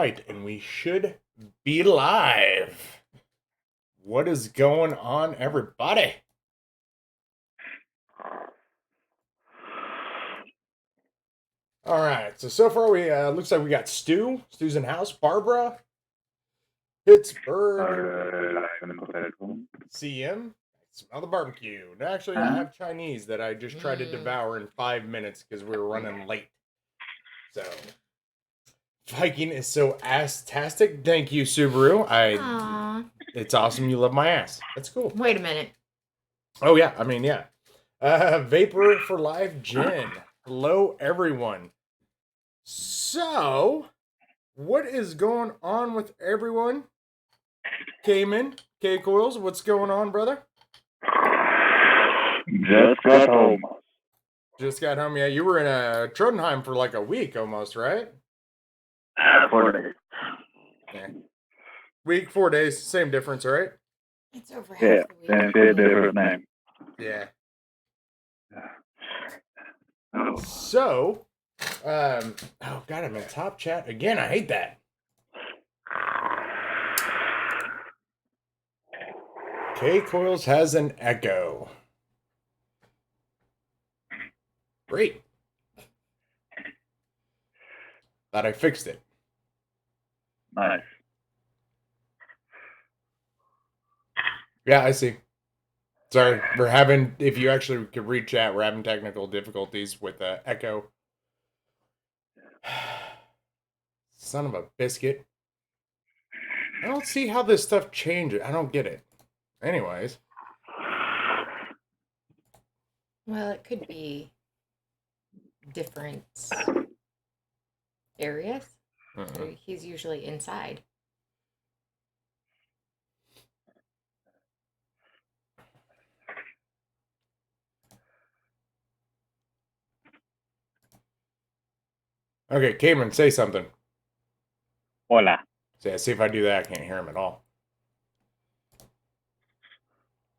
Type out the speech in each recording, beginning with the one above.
right, and we should be live. What is going on, everybody? All right, so far we looks like we got Stu. Stu's in house. Barbara, Pittsburgh, CM. Smell the barbecue. And actually, I have Chinese that I just tried to devour in 5 minutes because we were running late. So, Viking is so ass-tastic. Thank you, Subaru. Aww. It's awesome you love my ass. That's cool. Wait a minute. Oh, yeah. I mean, yeah. Vapor for Life, Jen. Hello, everyone. So, what is going on with everyone? Cayman, K-Coils, what's going on, brother? Just got home. Just got home. Yeah, you were in Trondheim for like a week almost, right? 4 days. Yeah. Week, 4 days, same difference, right? It's over half Yeah, the week. that's a different name. Yeah. Oh. So, oh god, I'm in top chat again. I hate that. K-Coils has an echo. Great. Thought I fixed it. Nice. Yeah, I see. Sorry, we're having, if you actually could read chat, we're having technical difficulties with echo. Son of a biscuit. I don't see how this stuff changes. I don't get it. Anyways. Well, it could be different areas. He's usually inside. Okay, Cameron, say something. Hola. So, yeah, see if I do that, I can't hear him at all.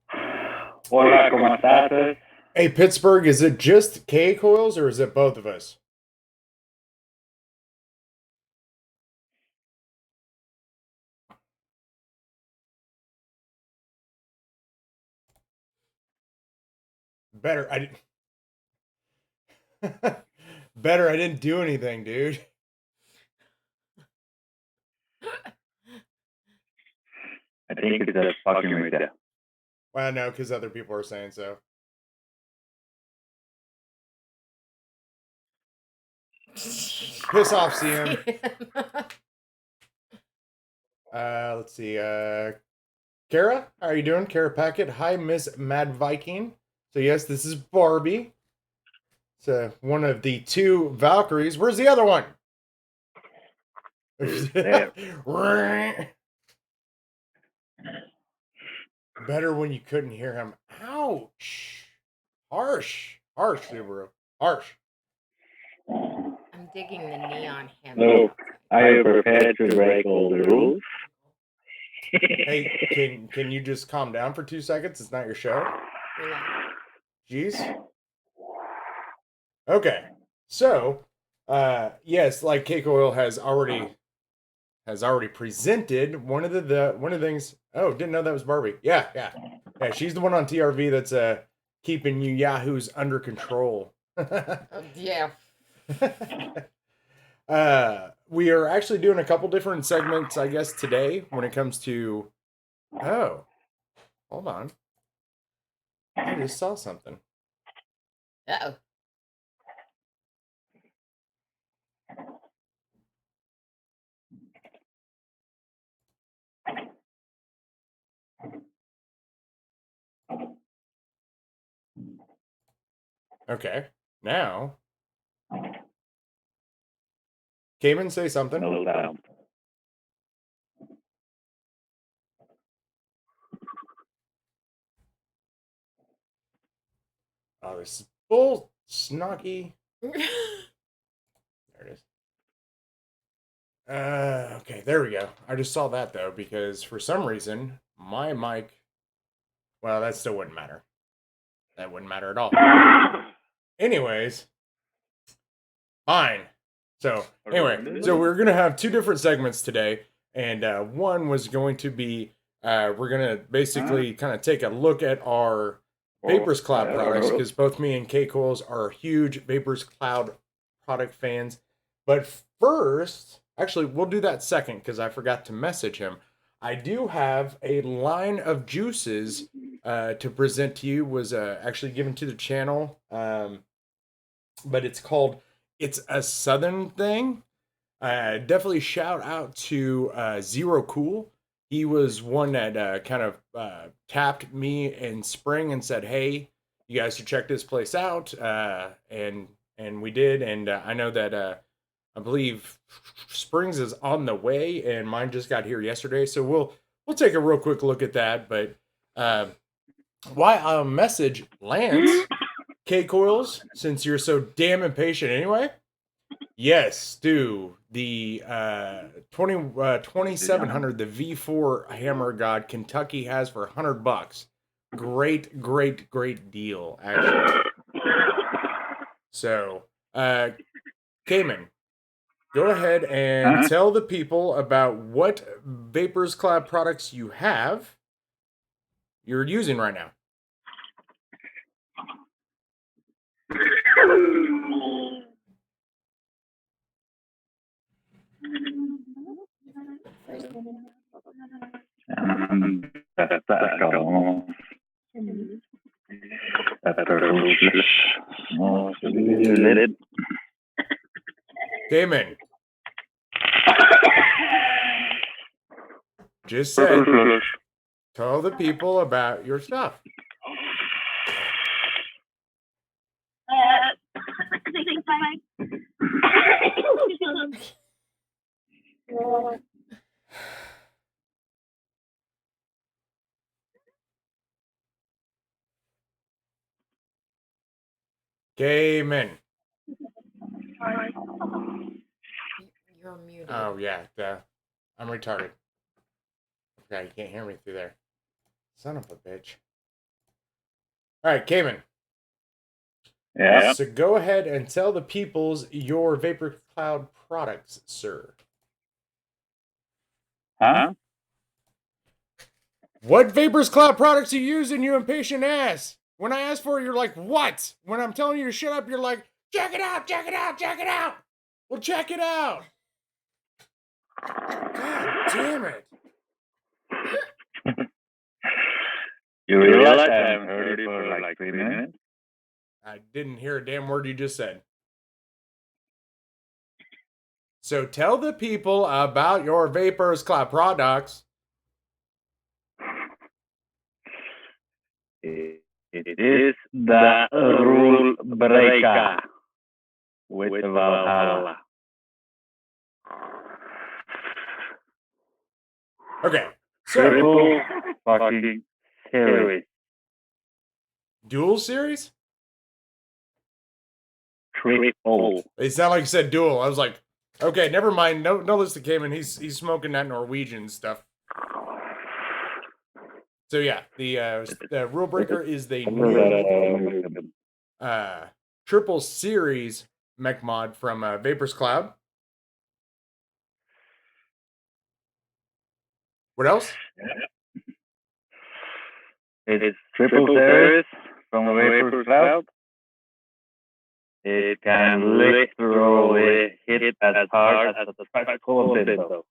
Hola, ¿cómo estás? Hey, Pittsburgh, is it just K-Coils or is it both of us? Better, I didn't. Better, I didn't do anything, dude. I think it's just fucking with you. Well, no, because other people are saying so. Piss off, CM. Let's see. Kara, how are you doing? Kara Packet. Hi, Miss Madviking. So yes, this is Barbie. It's one of the two Valkyries. Where's the other one? Better when you couldn't hear him. Ouch. Harsh. Harsh, Subaru. Harsh. I'm digging the neon hammer. No, are you prepared to break all the rules? Hey, can you just calm down for 2 seconds? It's not your show. Jeez. Okay. So, yes, like Cake Oil has already presented one of the things. Oh, didn't know that was Barbie. Yeah. She's the one on TRV that's keeping you yahoos under control. Yeah. We are actually doing a couple different segments, I guess, today when it comes to. Oh, hold on. I just saw something. Uh-oh. Okay, now. Cayman, say something. No doubt. Oh, this is bull snoggy. There it is. Okay, there we go. I just saw that though because for some reason my mic. Well, that still wouldn't matter. That wouldn't matter at all. Anyways, fine. So anyway, so we're gonna have 2 different segments today, and one was going to be we're gonna basically kind of take a look at our Vapers Cloud products, because both me and K Coils are huge Vapers Cloud product fans. But first, actually, we'll do that second because I forgot to message him. I do have a line of juices to present to you. Was actually given to the channel, but it's called It's a Southern Thing. Definitely shout out to Zero Cool. He was one that kind of tapped me in spring and said, "Hey, you guys should check this place out." And we did. And I know that I believe Springs is on the way, and mine just got here yesterday. So we'll take a real quick look at that. But why I'll message Lance K Coils, since you're so damn impatient anyway. Yes, do the 2700, the V4 Hammer God Kentucky has for $100. Great deal, actually. So, Cayman, go ahead and tell the people about what Vapers Cloud products you're using right now. Cayman, just said, tell the people about your stuff. Cayman. You're muted. Oh, yeah. I'm retarded. Okay, you can't hear me through there. Son of a bitch. All right, Cayman. Yeah. So go ahead and tell the peoples your Vapor Cloud products, sir. Huh? What Vapors Cloud products are you using, you impatient ass? When I ask for it, you're like, what? When I'm telling you to shut up, you're like, check it out, check it out, check it out. Well, check it out. God damn it. You realize I haven't heard it for like 3 minutes? I didn't hear a damn word you just said. So tell the people about your Vapors Cloud products. It is the rule breaker with Valhalla. Okay, so Triple fucking series. dual series? Triple. It sounded like you said dual. I was like, okay, never mind. No list came in. He's smoking that Norwegian stuff. So yeah, the rule breaker is the new triple series mech mod from Vapers Cloud. What else? It's triple series from Vapor Cloud. It can literally hit as hard as a tricycle dildo.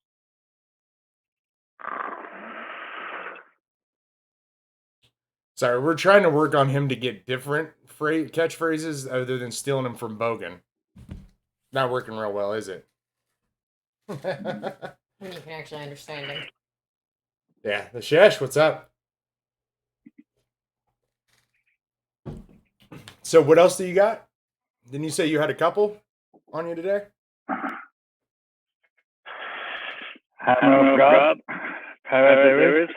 Sorry, we're trying to work on him to get different catchphrases other than stealing them from Bogan. Not working real well, is it? When you can actually understand him. Yeah, the Shesh, what's up? So what else do you got? Didn't you say you had a couple on you today? Hammer of God, Paradise,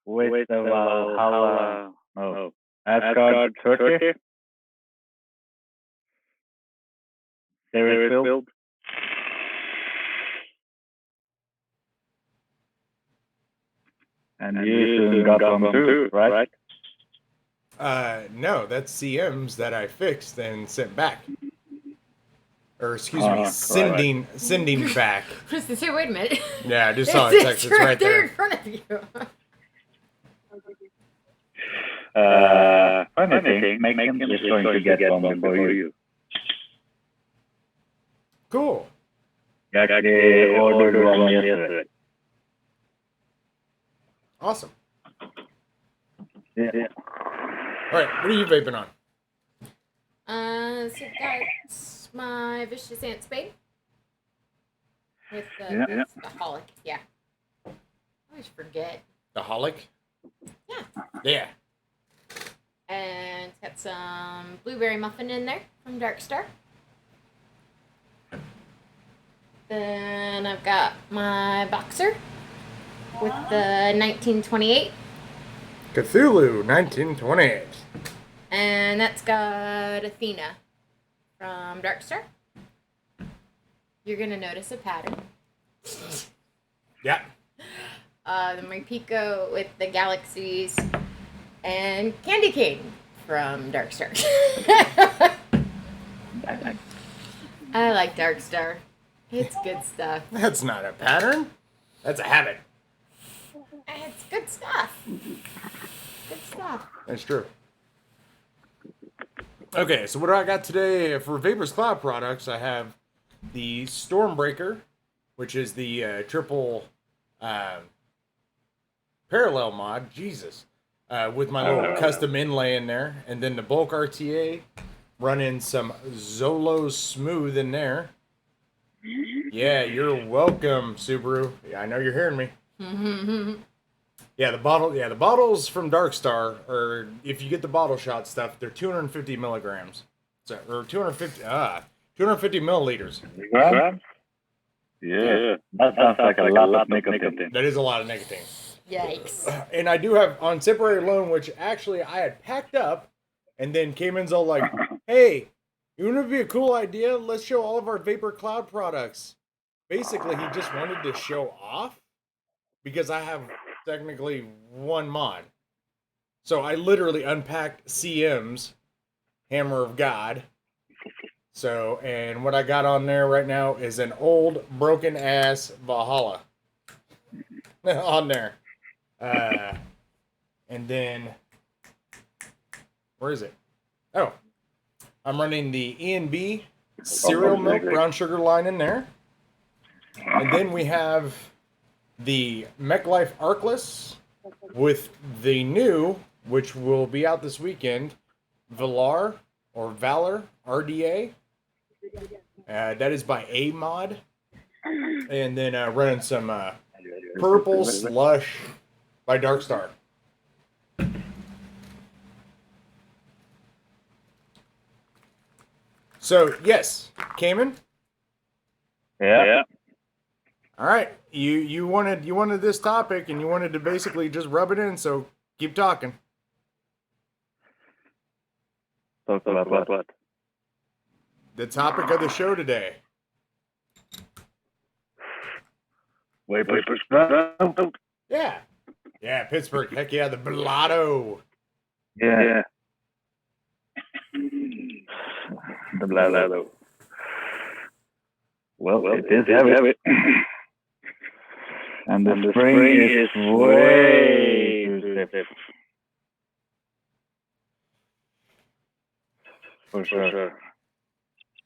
with the Valhalla, no, Asgard Turkey, Series build. And you soon got one too, right? No, that's CMs that I fixed and sent back. Or excuse me, sending back. Just to say, wait a minute. Yeah, I just saw it text. It's right there in front of you. Funny thing, Megan is going to get one before you. Cool. Yeah, they ordered one yesterday. Awesome. Yeah. All right, what are you vaping on? So that's my Vicious Ant Spade. With the Holic, yeah. I always forget. The Holic? Yeah. Yeah. And it's got some blueberry muffin in there from Dark Star. Then I've got my Boxer with the 1928. Cthulhu, 1928. And that's got Athena from Dark Star. You're going to notice a pattern. Yeah. My Pico with the Galaxies and Candy Cane from Dark Star. I like Dark Star. It's good stuff. That's not a pattern. That's a habit. It's good stuff. Good stuff. That's true. Okay, so what do I got today for Vapers Cloud products? I have the Stormbreaker, which is the triple parallel mod. Jesus. With my little custom inlay in there. And then the bulk RTA. Running some Zolo Smooth in there. Yeah, you're welcome, Subaru. Yeah, I know you're hearing me. Yeah, the bottles from Dark Star, or if you get the bottle shot stuff, they're 250 milligrams. So, or 250 milliliters. Grams? Yeah. That sounds like a lot of nicotine. That is a lot of nicotine. Yikes. And I do have on temporary loan, which actually I had packed up, and then Cayman's all like, hey, you want to be a cool idea? Let's show all of our Vapor Cloud products. Basically, he just wanted to show off because I have technically one mod. So I literally unpacked CM's Hammer of God. So, and what I got on there right now is an old broken ass Valhalla on there. And then, where is it? Oh, I'm running the E&B cereal milk brown sugar line in there. And then we have the MechLife Arcless with the new, which will be out this weekend, Valor RDA. That is by A-Mod. And then running some Purple Slush by Darkstar. So, yes, Cayman? Yeah. All right, you wanted this topic, and you wanted to basically just rub it in. So keep talking. Talk about what? The topic of the show today. Vapers. Yeah, Pittsburgh. Heck yeah, the Blotto. Yeah. The Blotto. Well, it is heavy. And the spring is way too stiff. For sure.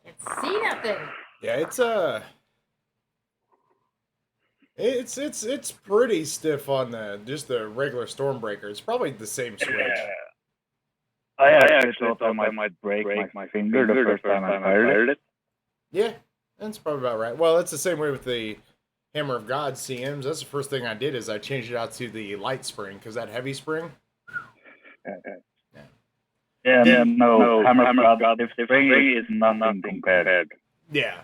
Can't see nothing. Yeah, it's pretty stiff on the regular Stormbreaker. It's probably the same switch. Yeah. I actually thought I might break my finger the first time I fired it. Yeah, that's probably about right. Well, it's the same way with the Hammer of God CMs. That's the first thing I did is I changed it out to the light spring because that heavy spring. Yeah, no. Hammer of God, the spring is nothing compared. Yeah.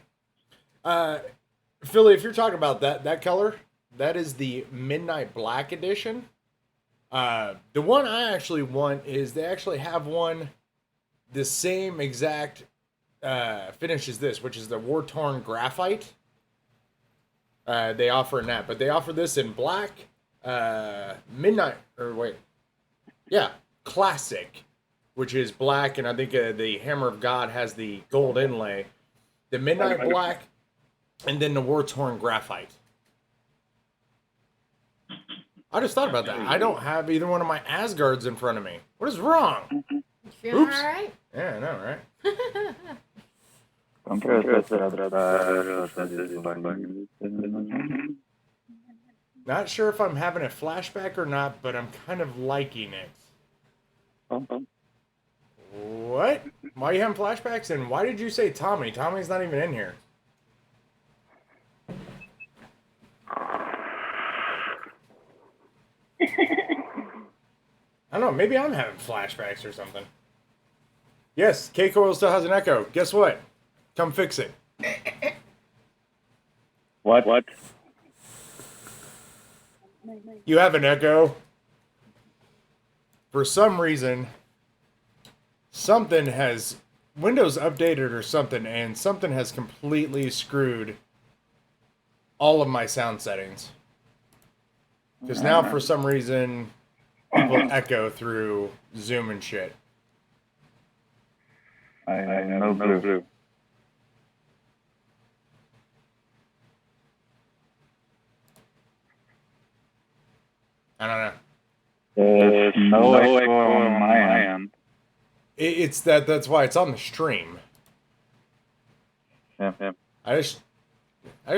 Philly, if you're talking about that color, that is the Midnight Black edition. The one I actually want is they actually have one the same exact finish as this, which is the War Torn Graphite. They offer in that, but they offer this in black, Classic, which is black, and I think the Hammer of God has the gold inlay. the Midnight Black, and then the War-Torn Graphite. I just thought about that. I don't have either one of my Asgards in front of me. What is wrong? You feeling all right? Yeah, I know, right? Not sure if I'm having a flashback or not, but I'm kind of liking it. What? Why are you having flashbacks? And why did you say Tommy? Tommy's not even in here. I don't know. Maybe I'm having flashbacks or something. Yes, K-Coil still has an echo. Guess what? Come fix it. What? You have an echo. For some reason, something has... Windows updated or something, and something has completely screwed all of my sound settings. Because now, for some reason, people echo through Zoom and shit. I have no clue. I don't know. There's no echo on my end. It's that's why it's on the stream. Yeah. I just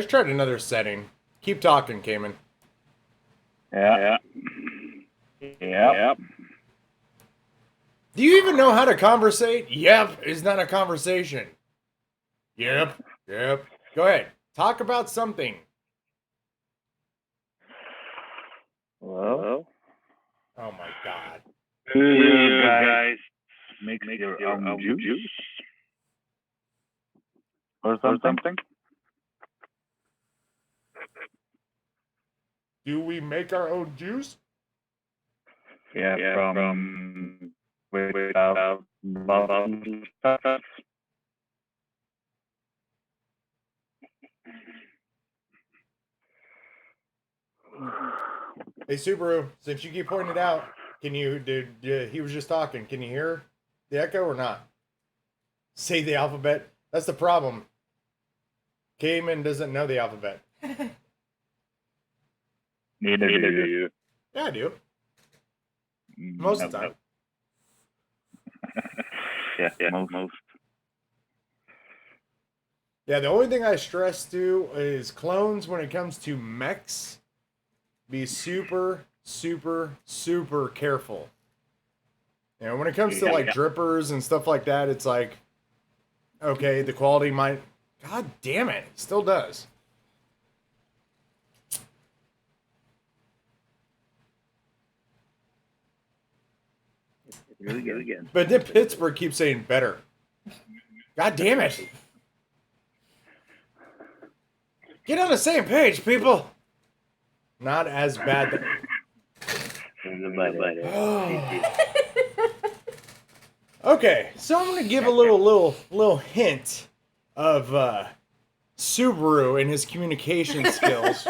tried another setting. Keep talking, Cayman. Yeah. Do you even know how to conversate? Yep, it's not a conversation. Yep. Go ahead. Talk about something. Well, Oh my god. you guys make your own juice? Or something? Do we make our own juice? Yeah, from without stuff. Hey Subaru, since you keep pointing it out, can you he was just talking. Can you hear the echo or not? Say the alphabet. That's the problem. Cayman doesn't know the alphabet. Neither do you. Yeah, I do. Most of the time. Yeah, most. Yeah, the only thing I stress to is clones when it comes to mechs. Be super, super, super careful. You know, when it comes to like drippers and stuff like that, it's like, okay, the quality might... God damn it, it still does. Really good. But then Pittsburgh keeps saying better. God damn it. Get on the same page, people. Not as bad. Okay, so I'm gonna give a little hint of Subaru and his communication skills.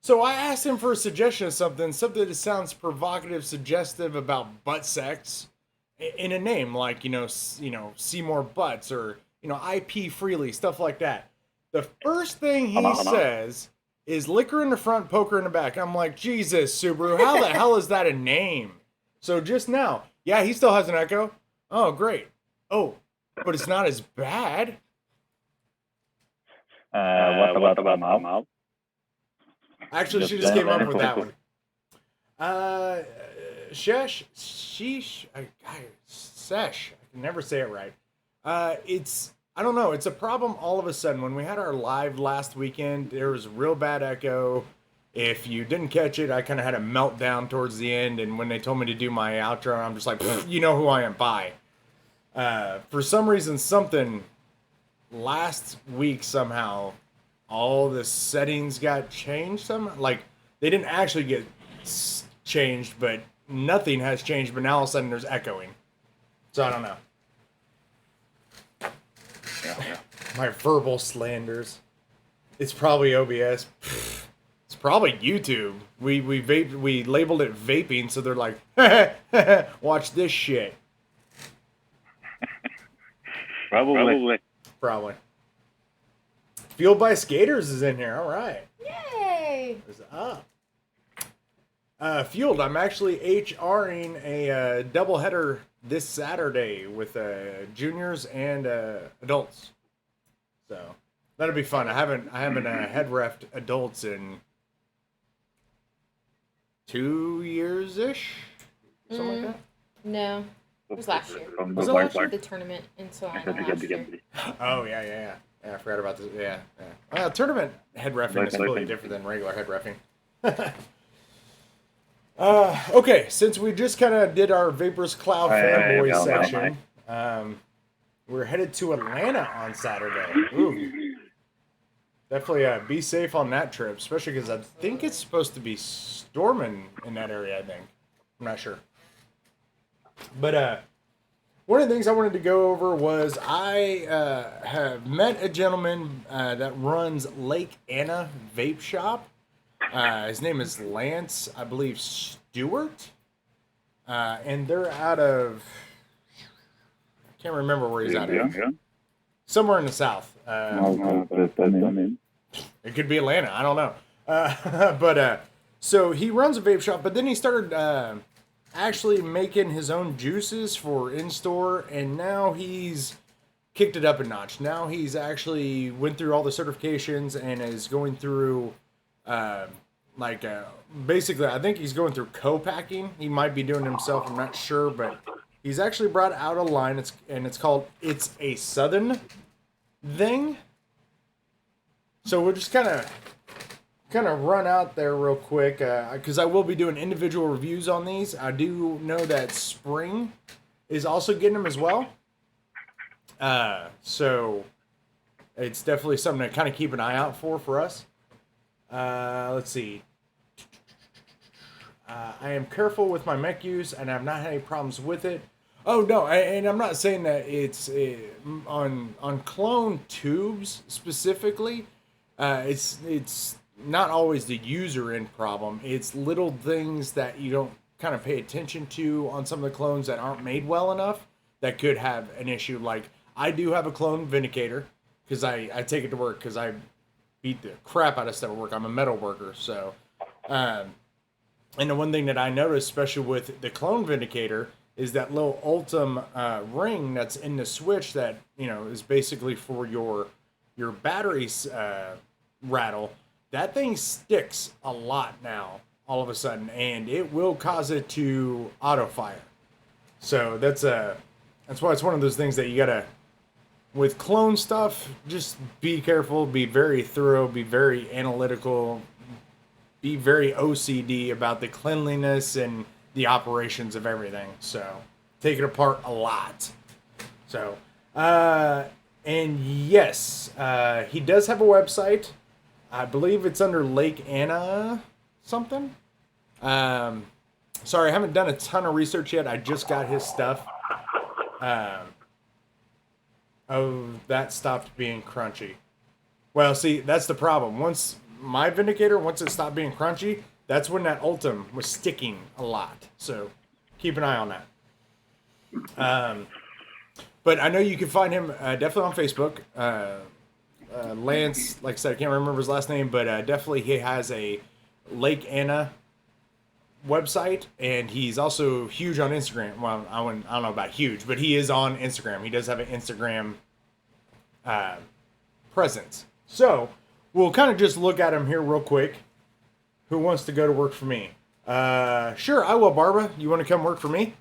So I asked him for a suggestion of something that sounds provocative, suggestive about butt sex in a name, like Seymour Butts or IP Freely, stuff like that. The first thing he says is liquor in the front, poker in the back. I'm like, Jesus, Subaru, how the hell is that a name? So just now, yeah, he still has an echo. Oh, great. Oh, but it's not as bad. What about mouth? Actually, she just came up with that one. Sesh. I can never say it right. I don't know. It's a problem all of a sudden. When we had our live last weekend, there was real bad echo. If you didn't catch it, I kind of had a meltdown towards the end. And when they told me to do my outro, I'm just like, you know who I am. Bye. For some reason, last week somehow, all the settings got changed. Like, they didn't actually get changed, but nothing has changed. But now all of a sudden there's echoing. So I don't know. Yeah. My verbal slanders. It's probably OBS. It's probably YouTube. We labeled it vaping, so they're like, watch this shit. Probably. Fueled by Skaters is in here. All right. Yay! What's up? Fueled, I'm actually HRing a doubleheader this Saturday with juniors and adults. So that'll be fun. I haven't head refed adults in 2 years ish, something like that. No, it was last year. Was it last year? The tournament in Solana last year. Oh yeah. I forgot about this. Yeah. Tournament head reffing is completely different than regular head reffing. Okay, since we just kind of did our Vapers Cloud fanboy session, we're headed to Atlanta on Saturday. Ooh. Definitely be safe on that trip, especially because I think it's supposed to be storming in that area, I think. I'm not sure. But one of the things I wanted to go over was I have met a gentleman that runs Lake Anna Vape Shop. His name is Lance, I believe, Stewart. And they're out of... I can't remember where he's out of. Somewhere in the south. It could be Atlanta. I don't know. But so he runs a vape shop, but then he started actually making his own juices for in-store, and now he's kicked it up a notch. Now he's actually went through all the certifications and is going through basically, I think he's going through co-packing. He might be doing it himself. I'm not sure, but he's actually brought out a line. It's called It's a Southern Thing. So we'll just kind of run out there real quick because I will be doing individual reviews on these. I do know that Spring is also getting them as well. So it's definitely something to kind of keep an eye out for us. Let's see. I am careful with my mech use, and I've not had any problems with it. Oh no, and I'm not saying that it's on clone tubes specifically. It's not always the user end problem. It's little things that you don't kind of pay attention to on some of the clones that aren't made well enough that could have an issue. Like I do have a clone Vindicator because I take it to work because I beat the crap out of stuff at work. I'm a metal worker, so and the one thing that I noticed, especially with the clone Vindicator, is that little Ultim ring that's in the switch that is basically for your batteries rattle. That thing sticks a lot now all of a sudden, and it will cause it to auto fire. So that's why it's one of those things that you gotta, with clone stuff, just be careful, be very thorough, be very analytical, be very OCD about the cleanliness and the operations of everything. So take it apart a lot. So and yes, he does have a website. I believe it's under Lake Anna something. Sorry, I haven't done a ton of research yet. I just got his stuff. That stopped being crunchy. Well, see, that's the problem. Once it stopped being crunchy, that's when that Ultim was sticking a lot. So keep an eye on that. But I know you can find him definitely on Facebook. Lance, like I said, I can't remember his last name, but definitely he has a Lake Anna website, and he's also huge on Instagram. Well, I don't know about huge, but he is on Instagram. He does have an Instagram presence. So we'll kind of just look at him here real quick. Who wants to go to work for me? Sure, I will, Barbara. You want to come work for me?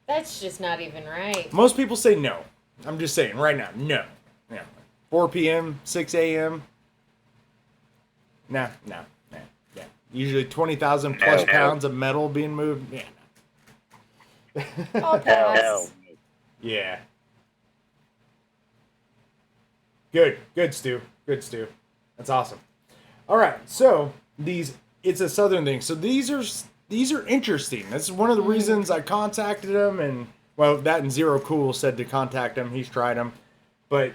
That's just not even right. Most people say no. I'm just saying right now, no. Yeah. 4 p.m., 6 a.m. Nah. Yeah. Usually 20,000 plus pounds of metal being moved. Yeah. I'll pass. Yeah. Good, Stu. Good, Stu. That's awesome. All right, so it's a Southern thing. So these are interesting. That's one of the reasons I contacted him, and well, that and Zero Cool said to contact him. He's tried them, but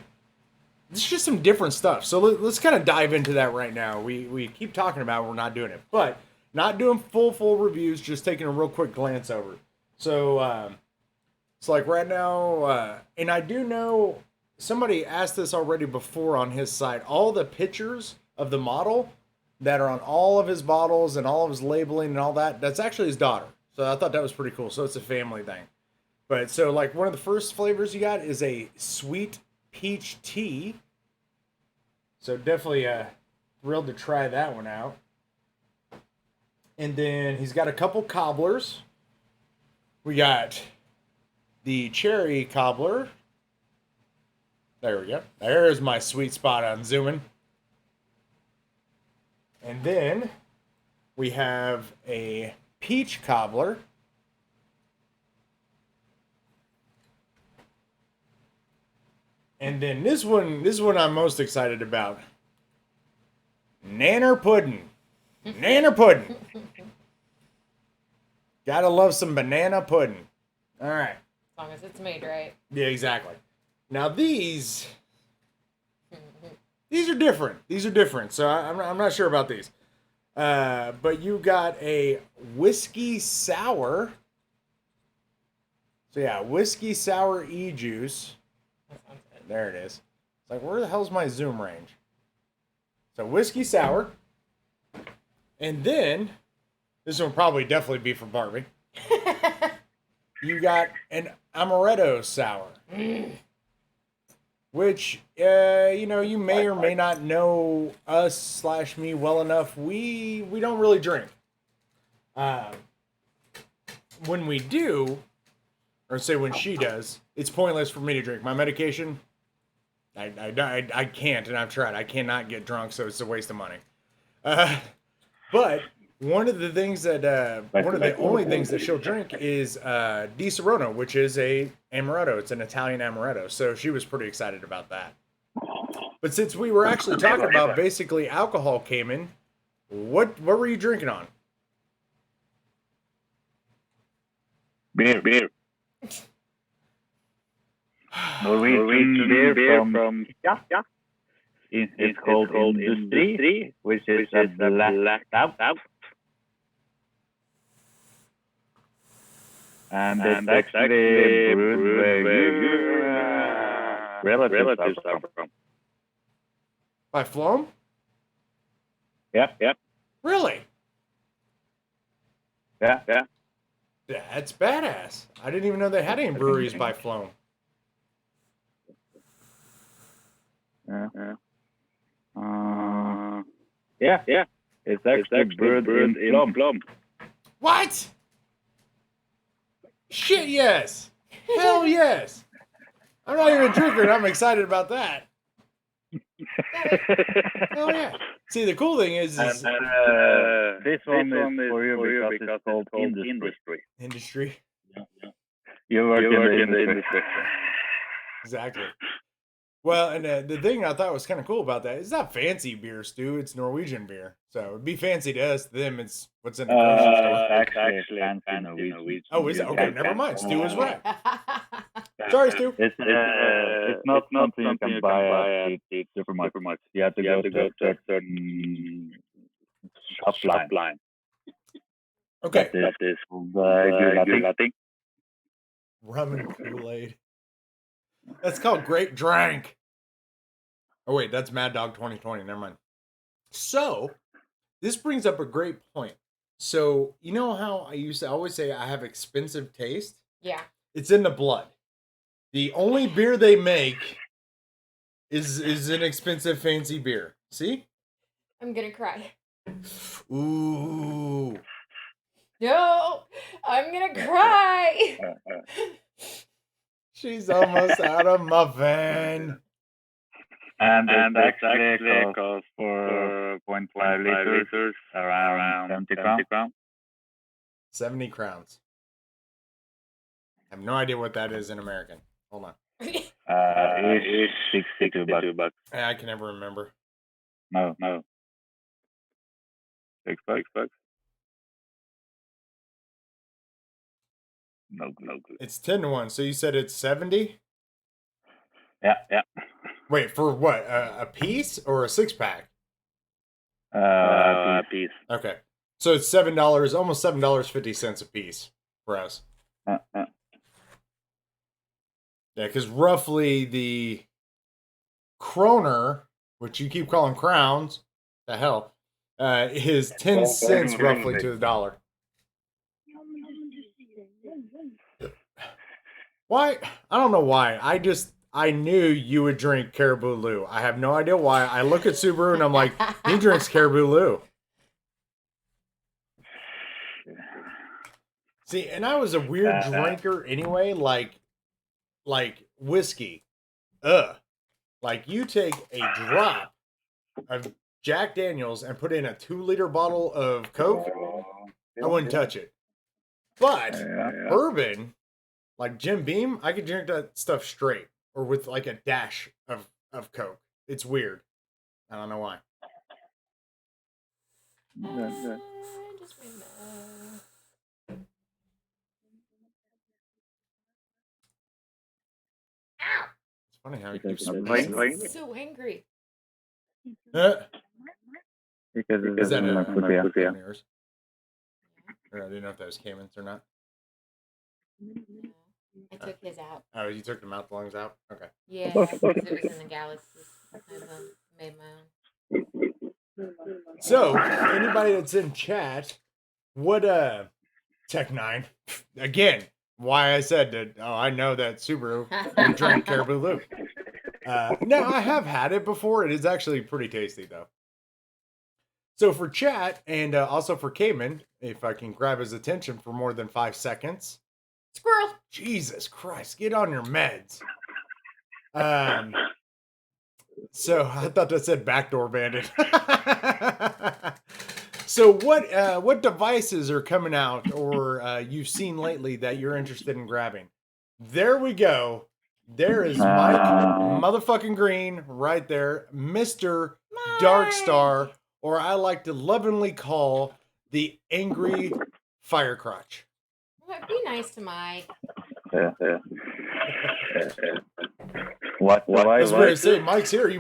it's just some different stuff. So let's kind of dive into that right now. We keep talking about it, we're not doing it, but not doing full reviews. Just taking a real quick glance over. So it's like right now, and I do know somebody asked this already before on his site. All the pictures of the model that are on all of his bottles and all of his labeling and all that, that's actually his daughter. So I thought that was pretty cool. So it's a family thing. But so like one of the first flavors you got is a sweet peach tea. So definitely thrilled to try that one out. And then he's got a couple cobblers. We got the cherry cobbler. There we go. There's my sweet spot on zooming. And then we have a peach cobbler. And then this one I'm most excited about. Nanner pudding. Nanner pudding. Gotta love some banana pudding. All right. As long as it's made right. Yeah, exactly. Now these are different. These are different. So I'm not sure about these. But you got a whiskey sour. So yeah, whiskey sour e-juice. There it is. It's like, where the hell's my zoom range? So whiskey sour. And then, this one will probably definitely be for Barbie. You got an amaretto sour. Which, you may or may not know us/me well enough. We don't really drink. When we do, or say when she does, it's pointless for me to drink. My medication, I can't, and I've tried. I cannot get drunk, so it's a waste of money. But one of the things that one of the only things that she'll drink is Di Serono, which is a amaretto. It's an Italian amaretto. So she was pretty excited about that. But since we were actually talking about basically alcohol came in, what were you drinking on? Beer. Norwegian beer from It's called Industry, which is a black stout. And it's actually brewed where relatives are from. By Floam? Yep. Really? Yeah. That's badass. I didn't even know they had any breweries by Floam. Yeah. It's actually brewed in Plum. What? Shit, yes. Hell yes. I'm not even a drinker, and I'm excited about that. Hell yeah. See, the cool thing is this one is for you because it's called Industry. Industry. Yeah. You work in the industry. Exactly. Well, and the thing I thought was kind of cool about that, it's not fancy beer, Stu. It's Norwegian beer. So it'd be fancy to us. To them, it's what's in the grocery store. Actually, fancy Norwegian. Oh, is it? Okay, never mind. Stu is right. Sorry, Stu. It's not something you can buy at the supermarket. You have to go to a certain shop line. Okay. That is good, I think. Rum and Kool-Aid. That's called Great Drank. Oh, wait, that's Mad Dog 2020. Never mind. So, this brings up a great point. So, you know how I used to always say I have expensive taste? Yeah. It's in the blood. The only beer they make is an expensive, fancy beer. See? I'm gonna cry. Ooh. No, I'm gonna cry. She's almost out of muffin. And it's actually costs for 0.5 liters around 70 crowns. 70 crowns. I have no idea what that is in American. Hold on. It's 62 bucks. I can never remember. No. 6 bucks. No clue. It's 10 to 1. So you said it's 70? Yeah. Wait, for what? A piece or a 6-pack? A piece. Okay. So it's $7, almost $7.50 a piece for us. Yeah, because roughly the kroner, which you keep calling crowns, the hell, is 10 cents roughly to the dollar. Why? I don't know why. I knew you would drink Caribou Lou. I have no idea why. I look at Subaru and I'm like, he drinks Caribou Lou. See, and I was a weird drinker anyway, like whiskey. Like you take a drop of Jack Daniels and put in a 2-liter bottle of Coke, I wouldn't touch it. But bourbon, like Jim Beam, I could drink that stuff straight or with like a dash of Coke. It's weird. I don't know why. Just wait a minute. Ow! It's funny how you keep I'm so angry. Because Is that in my foot, yeah. yours? I didn't know if that was Cayman's or not. I took his out. Oh, you took the mouth lungs out? Okay. Yeah, because it was in the Galaxy. I made my own. So, anybody that's in chat, what Tech9, again, why I said that, I know that Subaru would drink Caribou Lou. No, I have had it before. It is actually pretty tasty, though. So for chat, and also for Cayman, if I can grab his attention for more than 5 seconds. Squirrel! Jesus Christ, get on your meds. So I thought that said backdoor bandit. So what devices are coming out or you've seen lately that you're interested in grabbing? There we go. There is Mike motherfucking Green right there, Mr. Darkstar, or I like to lovingly call the Angry Firecrotch. Be nice to Mike. What? I was going to say, Mike's here.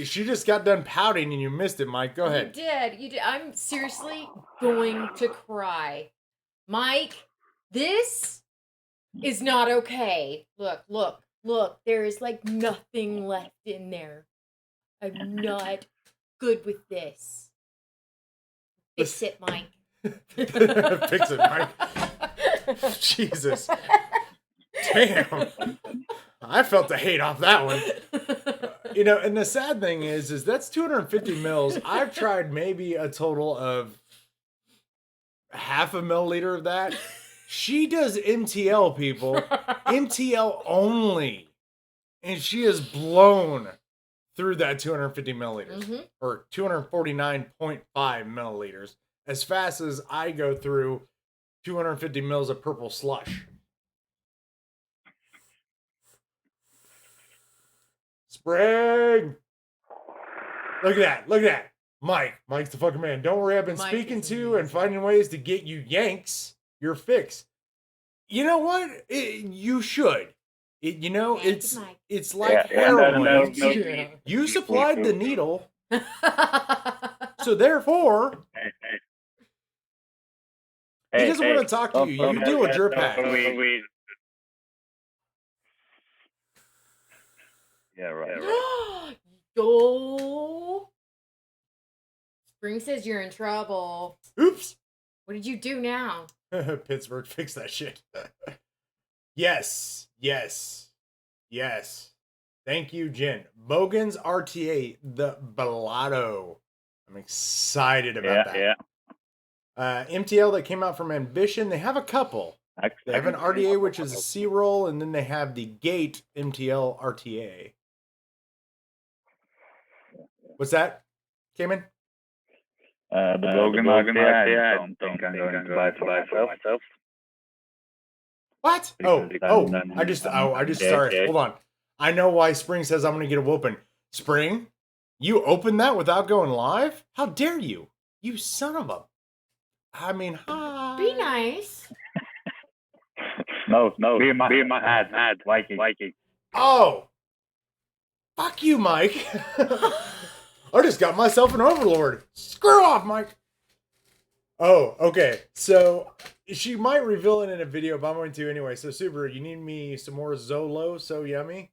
She just got done pouting and you missed it, Mike. Go ahead. You did. I'm seriously going to cry. Mike, this is not okay. Look. There is like nothing left in there. I'm not good with this. Fix it, Mike. Fix it, Mike. Jesus. Damn. I felt the hate off that one. You know, and the sad thing is that's 250 mils. I've tried maybe a total of half a milliliter of that. She does MTL, people. MTL only. And she is blown through that 250 milliliters. Or 249.5 milliliters. As fast as I go through 250 mils of purple slush. Spring! Look at that. Mike's the fucking man. Don't worry, I've been speaking to and finding ways to get you Yanks your fix. You know what? You should. It's like heroin. You supplied the needle. So therefore, he doesn't want to talk to you. You deal with your pack. Yeah, right. Yo. Spring says you're in trouble. Oops. What did you do now? Pittsburgh, fix that shit. Yes. Thank you, Jen. Bogan's RTA, the Balado. I'm excited about that. Yeah. MTL that came out from Ambition. They have a couple. They have an RDA, which is a C-roll, and then they have the Gate MTL RTA. What's that, Cayman? The Bogan RTA, I don't think I'm going to buy it for myself. What? I just sorry. Hold on. I know why Spring says I'm going to get a whooping. Spring, you opened that without going live? How dare you? You son of a... I mean, hi. Be nice. No. Be in my head. Viking. Oh. Fuck you, Mike. I just got myself an overlord. Screw off, Mike. Oh, okay. So she might reveal it in a video, but I'm going to anyway. So Subaru, you need me some more Zolo? So yummy.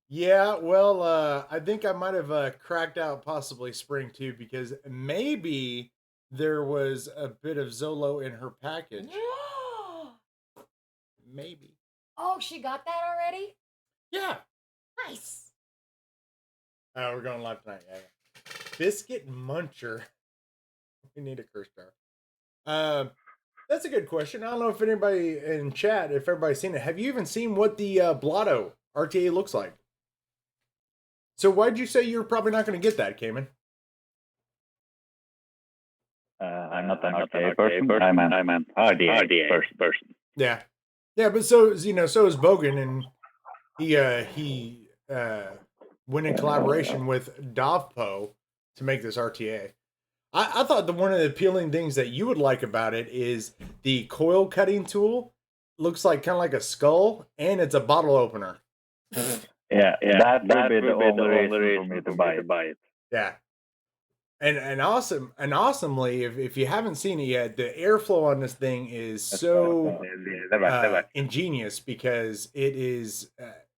Yeah, well, I think I might have cracked out possibly Spring too, because maybe there was a bit of Zolo in her package. Maybe. Oh, she got that already? Yeah. Nice. Oh, we're going live tonight. Yeah. Biscuit Muncher. We need a curse jar. That's a good question. I don't know if anybody in chat, if everybody's seen it. Have you even seen what the Blotto RTA looks like? So why'd you say you're probably not going to get that, Cayman? I'm not an RTA person. I'm an RDA person. Yeah. Yeah, but so is Bogan, and he went in collaboration with Dovpo to make this RTA. I thought one of the appealing things that you would like about it is the coil cutting tool looks like kind of like a skull, and it's a bottle opener. Yeah, that would be the only reason for me to buy it. Yeah. And awesomely, if you haven't seen it yet, the airflow on this thing is so ingenious, because it is.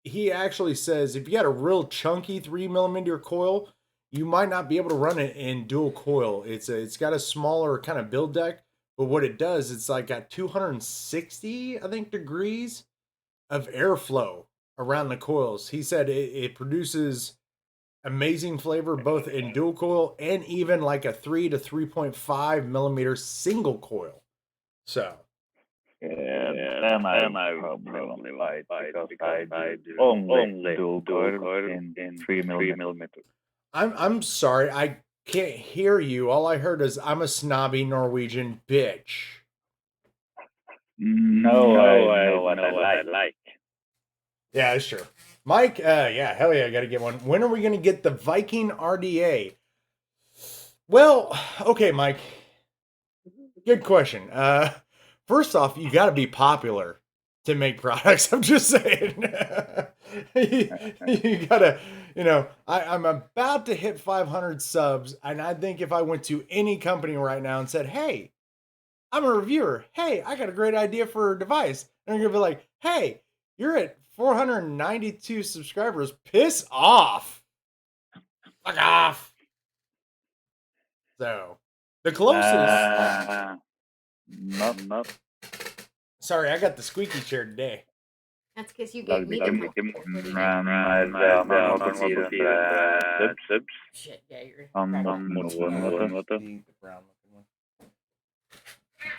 He actually says if you got a real chunky 3mm coil, you might not be able to run it in dual coil. It's got a smaller kind of build deck, but what it does, it's like got 260, I think, degrees of airflow around the coils. He said it produces amazing flavor both in dual coil and even like a 3 to 3.5mm single coil. So then I probably only buy it because I do only dual coil in 3mm. I'm sorry, I can't hear you. All I heard is I'm a snobby Norwegian bitch. No, I know what I like. Yeah, that's true. Mike, yeah, hell yeah, I gotta get one. When are we gonna get the Viking RDA? Well, okay, Mike. Good question. First off, you gotta be popular to make products. I'm just saying. you gotta, I'm about to hit 500 subs, and I think if I went to any company right now and said, hey, I'm a reviewer. Hey, I got a great idea for a device. And they're gonna be like, hey, you're at 492 subscribers. Piss off. Fuck off. So the closest. Not. Sorry, I got the squeaky chair today. That's because you gave me the subs. Shit, yeah, you're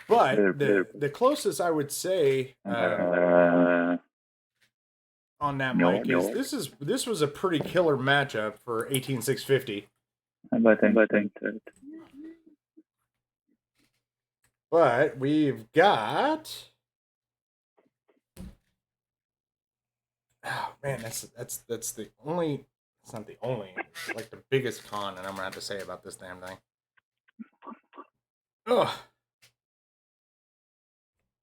But the closest I would say on that mic is this was a pretty killer matchup for 18650. But we've got. Oh man, that's the only. It's not the only. It's like the biggest con, and I'm gonna have to say about this damn thing. Ugh.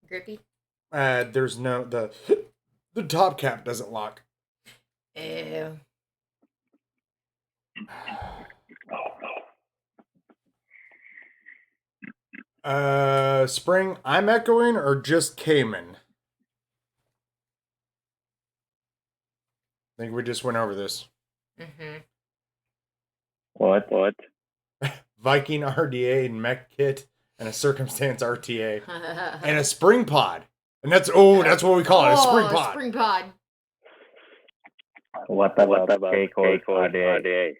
Grippy. There's no the top cap doesn't lock. Ew. Spring, I'm echoing or just Cayman? I think we just went over this. Mm-hmm. What? Viking RDA and mech kit and a circumstance RTA and a spring pod. And that's what we call it, a spring pod. Spring pod. What about K-Core RDA?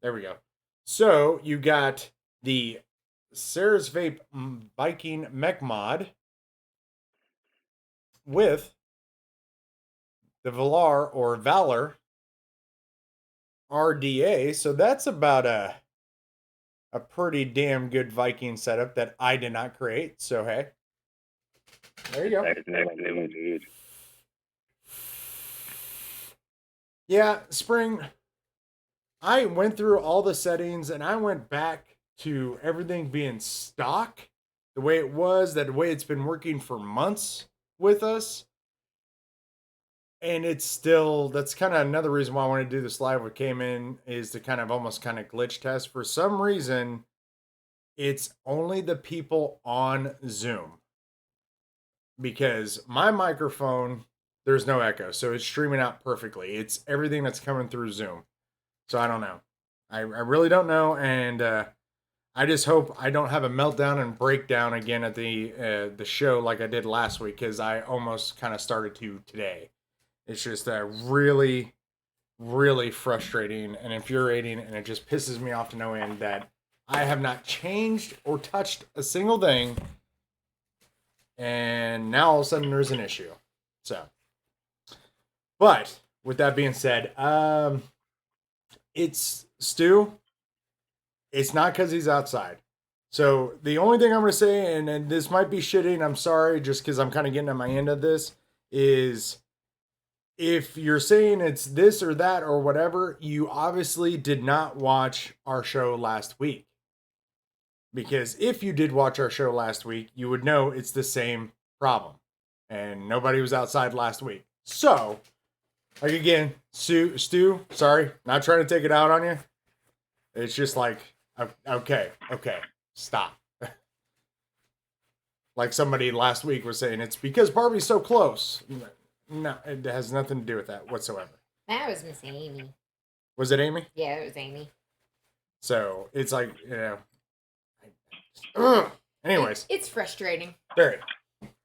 There we go. So you got the Sarah's Vape Viking mech mod with the Valor RDA. So that's about a pretty damn good Viking setup that I did not create. So hey, there you go. Yeah, Spring. I went through all the settings and I went back to everything being stock, the way it was, the way it's been working for months with us. And it's still, that's kind of another reason why I want to do this live with Cayman, is to kind of almost kind of glitch test. For some reason, it's only the people on Zoom. Because my microphone, there's no echo, so it's streaming out perfectly. It's everything that's coming through Zoom. So I don't know. I really don't know, and I just hope I don't have a meltdown and breakdown again at the show like I did last week, because I almost kind of started to today. It's just really, really frustrating and infuriating, and it just pisses me off to no end that I have not changed or touched a single thing, and now all of a sudden there's an issue. So, but with that being said, it's Stu. It's not because he's outside. So the only thing I'm going to say, and this might be shitty, and I'm sorry, just because I'm kind of getting at my end of this, is if you're saying it's this or that or whatever, you obviously did not watch our show last week. Because if you did watch our show last week, you would know it's the same problem. And nobody was outside last week. So, like again, Stu, sorry, not trying to take it out on you. It's just like, okay, stop. Like somebody last week was saying, it's because Barbie's so close. No, it has nothing to do with that whatsoever. That was Miss Amy. Was it Amy? Yeah, it was Amy. So it's like, ugh. Anyways, it's frustrating. Very.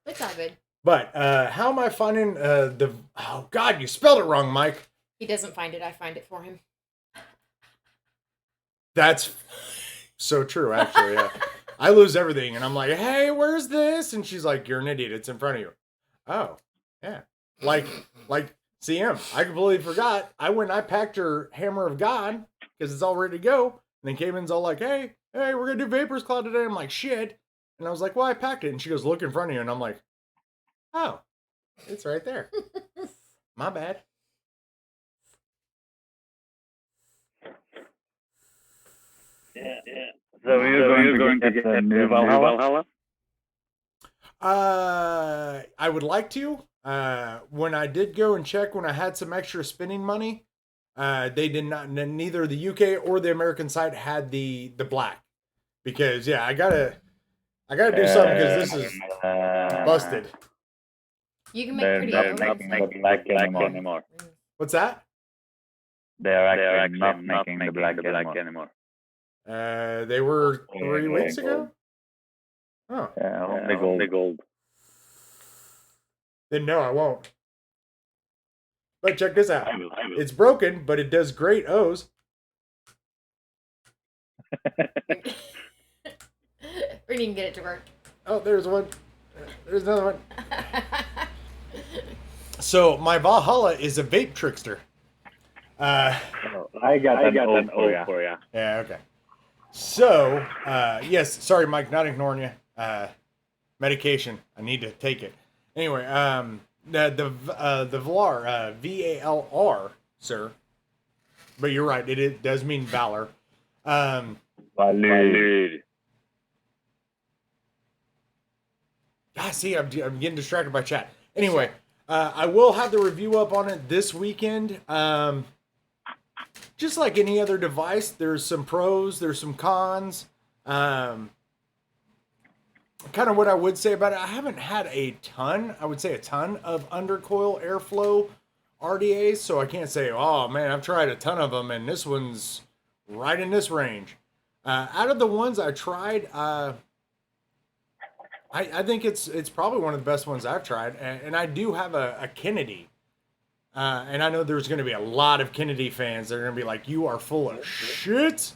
It's all good. But how am I finding the? Oh God, you spelled it wrong, Mike. He doesn't find it. I find it for him. That's so true, actually. Yeah. I lose everything, and I'm like, "Hey, where's this?" And she's like, "You're an idiot. It's in front of you." Oh, yeah. Like CM. I completely forgot. I went and I packed her Hammer of God because it's all ready to go. And then Cayman's all like, hey, we're going to do Vapers Cloud today. I'm like, shit. And I was like, well, I packed it. And she goes, look in front of you. And I'm like, oh, it's right there. My bad. Yeah. So you're going to get a new Valhalla? I would like to. When I did go and check, when I had some extra spending money, they did not. Neither the UK or the American side had the black, because yeah, I gotta do something because this is busted. You can make pretty not making black anymore. What's that? They're actually not making the black anymore. They were 3 weeks ago. Oh, yeah, only gold. Then no, I won't. But check this out. It's broken, but it does great O's. We didn't get it to work. Oh, there's one. There's another one. So my Valhalla is a vape trickster. I got an O for you. Yeah, okay. So, yes, sorry, Mike, not ignoring you. Medication, I need to take it. Anyway, the Valar, VALR, sir. But you're right, it does mean valor. Valid. See, I'm getting distracted by chat. Anyway, I will have the review up on it this weekend. Just like any other device, there's some pros, there's some cons. Kind of what I would say about it, I haven't had a ton of undercoil airflow RDAs, so I can't say, oh man, I've tried a ton of them and this one's right in this range. Out of the ones I tried, I think it's probably one of the best ones I've tried, and I do have a Kennedy. And I know there's going to be a lot of Kennedy fans that are going to be like, you are full of shit.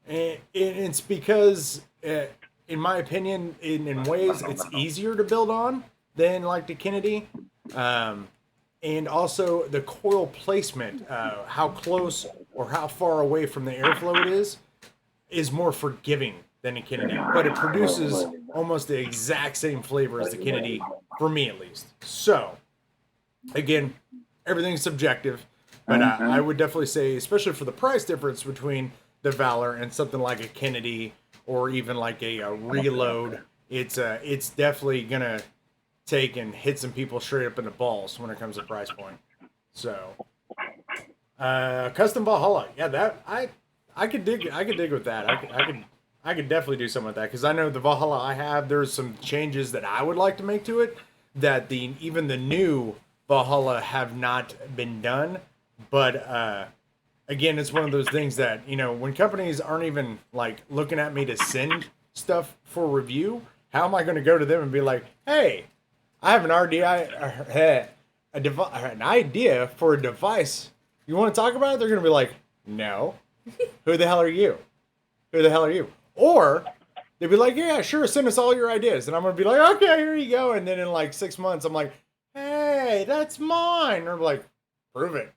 And it's because, in my opinion, in ways, it's easier to build on than like the Kennedy. And also the coil placement, how close or how far away from the airflow it is more forgiving than a Kennedy. But it produces almost the exact same flavor as the Kennedy, for me at least. So, again, everything's subjective, but I would definitely say, especially for the price difference between the Valor and something like a Kennedy or even like a Reload, it's definitely gonna take and hit some people straight up in the balls when it comes to price point. So, custom Valhalla, yeah, that I could dig with that. I could definitely do something with that because I know the Valhalla I have. There's some changes that I would like to make to it that even the new Valhalla have not been done. But again, it's one of those things that when companies aren't even like looking at me to send stuff for review, how am I going to go to them and be like, "Hey, I have an an idea for a device. You want to talk about it?" They're going to be like, "No. Who the hell are you? Who the hell are you?" Or they'd be like, "Yeah, sure, send us all your ideas." And I'm going to be like, "Okay, here you go." And then in like 6 months, I'm like, "Hey, that's mine." Or I'm like, "Prove it."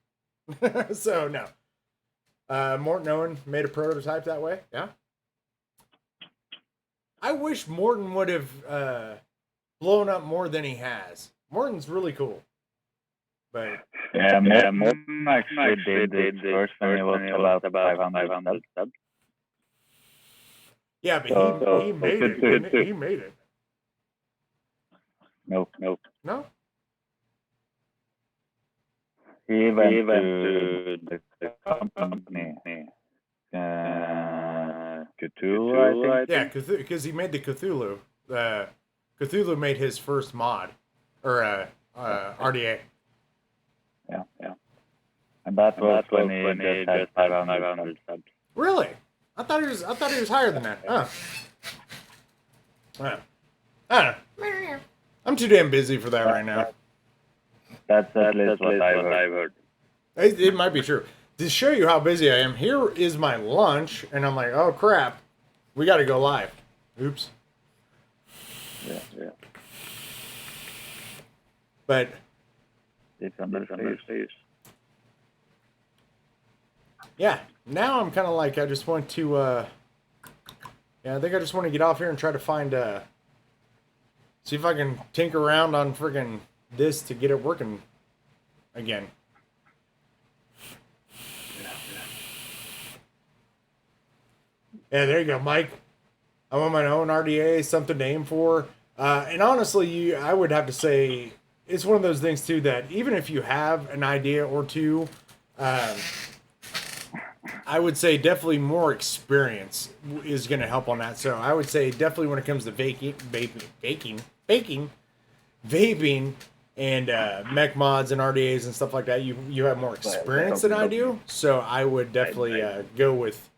So, no. Morton Owen made a prototype that way. Yeah. I wish Morton would have blown up more than he has. Morton's really cool. But yeah, Morton actually did it first when he was about 500 subs. Yeah, but he made it. He made it. Nope. No? He went to the company. Cthulhu, I think. Yeah, because he made the Cthulhu. Cthulhu made his first mod, or RDA. Yeah. And that was when he just had 500 subs. Really? I thought he was higher than that. Huh. I don't know. I'm too damn busy for that right now. That's at least what I've heard. It might be true. To show you how busy I am, here is my lunch, and I'm like, oh crap, we got to go live. Oops. Yeah. But It's under the face. Yeah, now I'm kind of like, I just want to, I think I just want to get off here and try to find, see if I can tinker around on friggin' this to get it working again. Yeah, there you go, Mike. I want my own RDA, something to aim for. And honestly, I would have to say, it's one of those things too that even if you have an idea or two, I would say definitely more experience is going to help on that. So I would say definitely when it comes to vaping, and mech mods and RDAs and stuff like that, you have more experience than I do. So I would definitely go with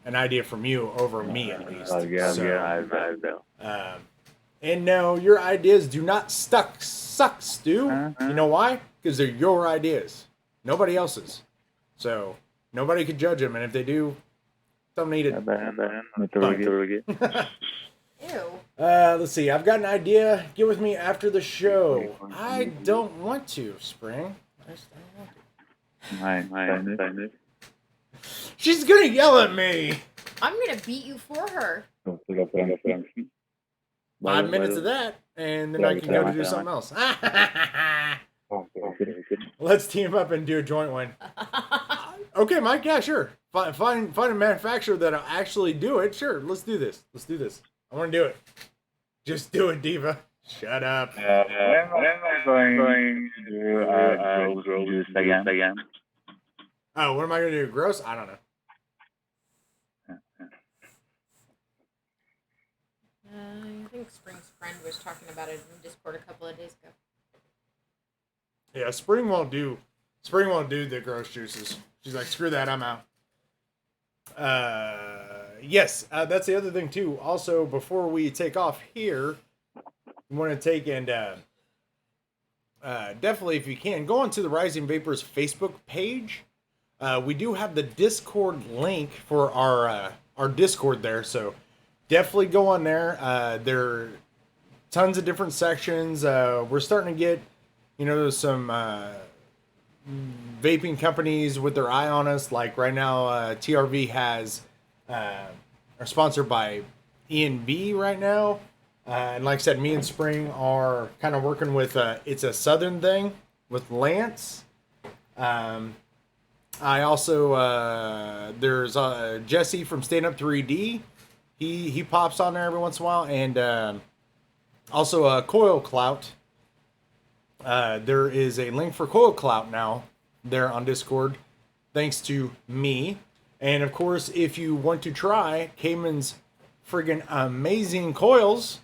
an idea from you over me at least. And no, your ideas do not suck, Stu. You know why? Because they're your ideas. Nobody else's. So nobody could judge them, and if they do, don't eat it. Ew. Let's see. I've got an idea. Get with me after the show. I don't want to, Spring. I just don't want to. She's gonna yell at me. I'm gonna beat you for her. 5 minutes of that, and then I can go to do something else. Let's team up and do a joint one. Okay, Mike. Yeah, sure. Find a manufacturer that'll actually do it. Sure. Let's do this. I want to do it. Just do it, Diva. Shut up. When am I going to do gross juice again? Oh, what am I going to do? Gross? I don't know. I think Spring's friend was talking about it in Discord a couple of days ago. Yeah, Spring won't do the gross juices. She's like, screw that, I'm out. Yes, that's the other thing too. Also, before we take off here, we want to take and definitely, if you can, go onto the Rising Vapers Facebook page. We do have the Discord link for our Discord there, so definitely go on there. There are tons of different sections. We're starting to get, some vaping companies with their eye on us. Like right now, TRV are sponsored by E&B right now. And like I said, me and Spring are kind of working with, it's a Southern thing with Lance. I also, there's Jesse from Stand Up 3D. He pops on there every once in a while. And also Coil Clout. There is a link for Coil Clout now there on Discord, thanks to me. And of course, if you want to try Cayman's friggin' amazing coils,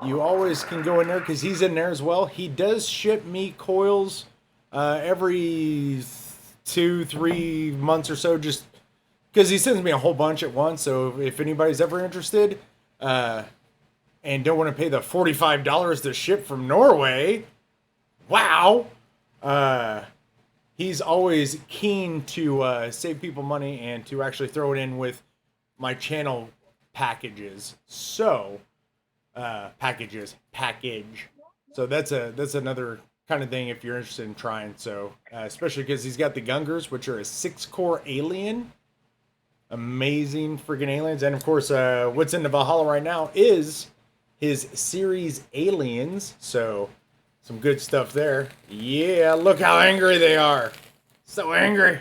you always can go in there because he's in there as well. He does ship me coils every 2-3 months or so, just because he sends me a whole bunch at once. So if anybody's ever interested and don't want to pay the $45 to ship from Norway, wow, he's always keen to save people money and to actually throw it in with my channel packages. So package. So that's another kind of thing if you're interested in trying. So especially because he's got the Gungers, which are a 6-core alien. Amazing freaking aliens. And of course, what's in the Valhalla right now is his series aliens. So some good stuff there. Yeah, look how angry they are. So angry.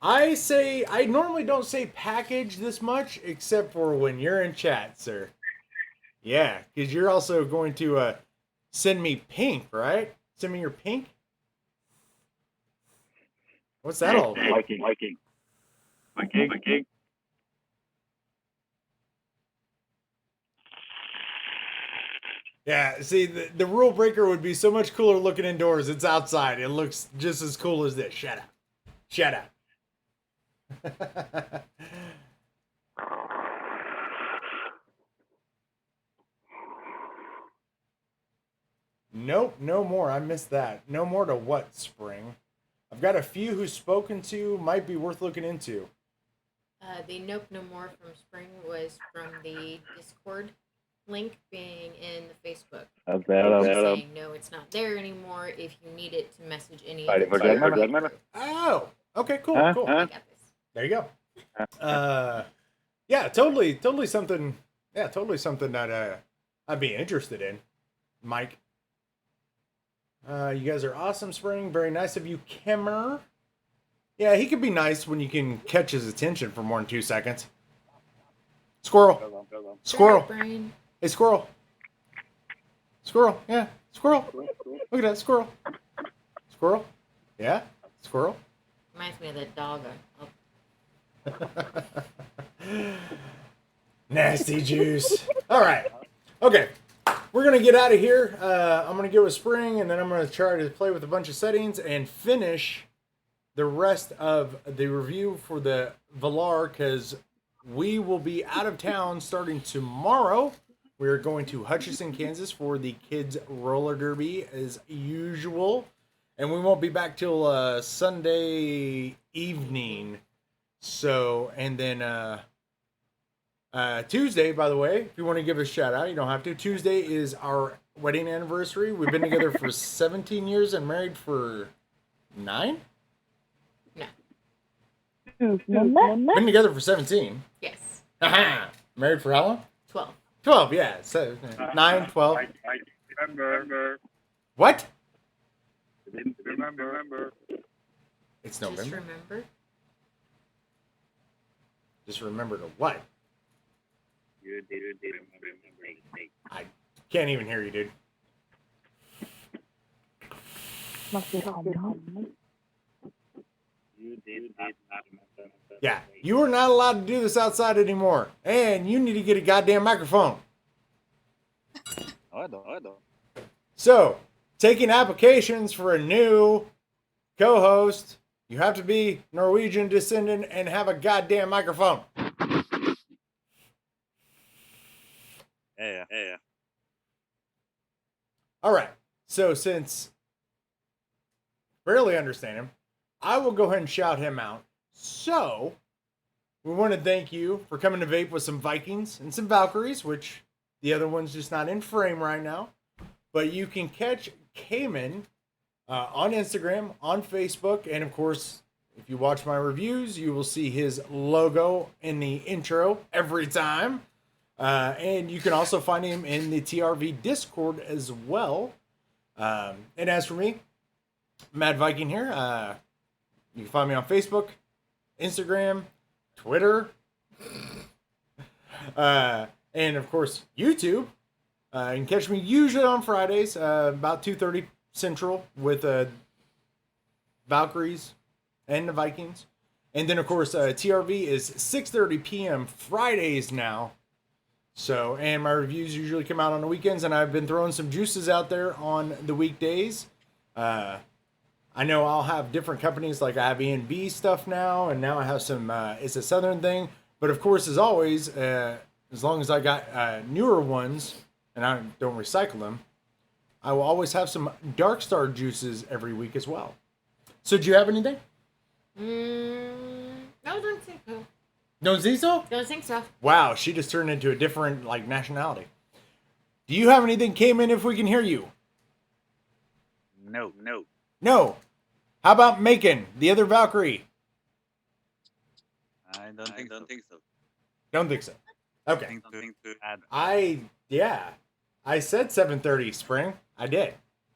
I normally don't say package this much, except for when you're in chat, sir. Yeah, because you're also going to send me pink, right? Send me your pink. What's that all about? Viking. Yeah, see, the rule breaker would be so much cooler looking indoors. It's outside. It looks just as cool as this. Shut up. Nope, no more. I missed that. No more to what, Spring? I've got a few who's spoken to, might be worth looking into. The Nope No More from Spring was from the Discord link being in the Facebook. Saying, no, it's not there anymore. If you need it to message any of the Oh, okay, cool. I got this. There you go. Yeah, totally something. Yeah, totally something that I'd be interested in, Mike. You guys are awesome, Spring. Very nice of you, Kimmer. Yeah, he could be nice when you can catch his attention for more than 2 seconds. Squirrel. Hey, squirrel. Yeah, squirrel. Look at that, squirrel. Yeah, squirrel. Reminds me of that dog. Nasty juice. All right. Okay. We're going to get out of here. I'm going to go with Spring, and then I'm going to try to play with a bunch of settings and finish the rest of the review for the Valar, because we will be out of town starting tomorrow. We're going to Hutchinson, Kansas for the kids' roller derby as usual. And we won't be back till Sunday evening. So, and then Tuesday, by the way, if you want to give a shout out, you don't have to. Tuesday is our wedding anniversary. We've been together for 17 years and married for 9? No. Been together for 17. Yes. Aha! Married for how long? 12. 12, yeah. So 9, 12. I remember. What? Remember. It's November. Just remember. Just remember to what? You did remember. I can't even hear you, dude. You did not remember. Yeah, you are not allowed to do this outside anymore. And you need to get a goddamn microphone. I don't. So, taking applications for a new co-host, you have to be Norwegian descendant and have a goddamn microphone. Yeah. All right. So, since barely understand him, I will go ahead and shout him out. So, we want to thank you for coming to Vape with some Vikings and some Valkyries, which the other one's just not in frame right now. But you can catch Cayman on Instagram, on Facebook, and of course, if you watch my reviews, you will see his logo in the intro every time. And you can also find him in the TRV Discord as well. And as for me, Mad Viking here. You can find me on Facebook, Instagram, Twitter, and of course YouTube. You can catch me usually on Fridays, about 2:30 Central, with Valkyries and the Vikings. And then, of course, TRV is 6:30 p.m. Fridays now. So, and my reviews usually come out on the weekends, and I've been throwing some juices out there on the weekdays. I know I'll have different companies, like I have E&B stuff now, and now I have some, it's a Southern thing. But of course, as always, as long as I got newer ones, and I don't recycle them, I will always have some Dark Star juices every week as well. So, do you have anything? No, don't think so. Don't think so? Don't think so. Wow, she just turned into a different, like, nationality. Do you have anything, Cayman, if we can hear you? No. No. How about Macon, the other Valkyrie? I don't think so. Don't think so. Okay. Something to add. I said 7:30 spring. I did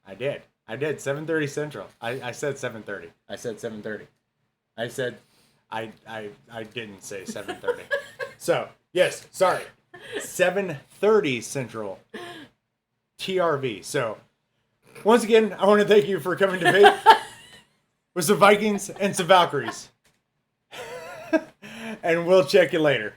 7:30 Central. I said 7:30. I said 7:30. I said I didn't say 7:30. So, yes, sorry. 7:30 Central. TRV. So, once again, I want to thank you for coming to Vape with some Vikings and some Valkyries. And we'll check you later.